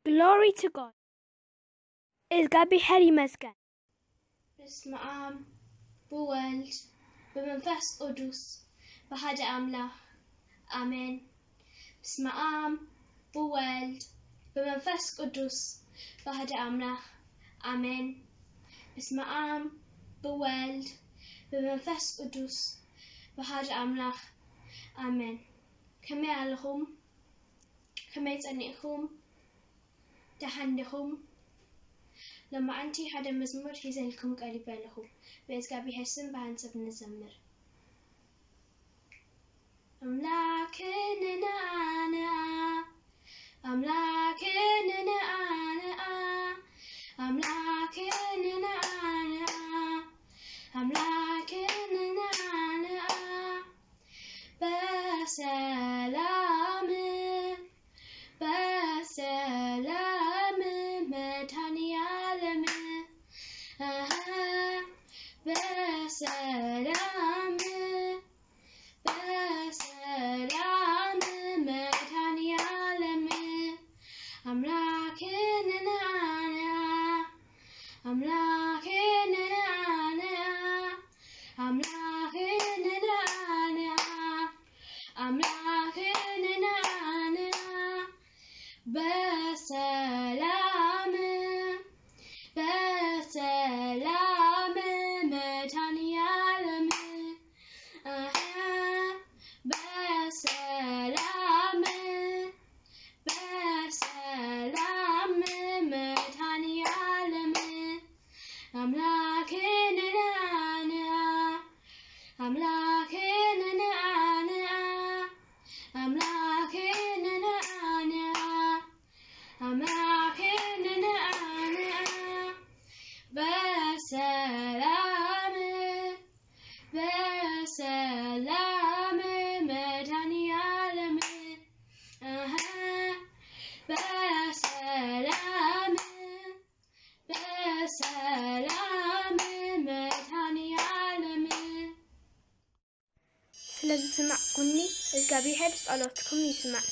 Glory to God. እግዚአብሔር ይመስገን። በስመ አብ ወወልድ ወመንፈስ ቅዱስ በአሐዱ አምላክ አሜን። በስመ አብ ወወልድ ወመንፈስ ቅዱስ በአሐዱ አምላክ አሜን። በስመ አብ ወወልድ ወመንፈስ ቅዱስ በአሐዱ አምላክ አሜን። ከመይ አለኹም ከመይ ጸኒዕኹም ደሓንኹም لما أنتي هذا مزمور يزلكم قريبا له بإذكار بحسن بهنسب نزمر أملاكنا أنا أملاكنا أنا أملاكنا أنا أملاكنا أنا بسلام بسلام مدهنيا بسلام بسلام مدهني عالم أملاكنا أنا أملاكنا أنا أملاكنا أنا أملاكنا أنا بسلام بسلام مدهني عالم بسلام بسلام مدهني عالم أملاكنا أنا أملاكنا أنا أملاكنا أنا أملاكنا أنا بسلام بسلام مدهني عالم بسلام بسلام مدهني عالم ስለዚህ ስማዕኩኒ እግዚአብሔር ጸሎትኩም ይስማዕ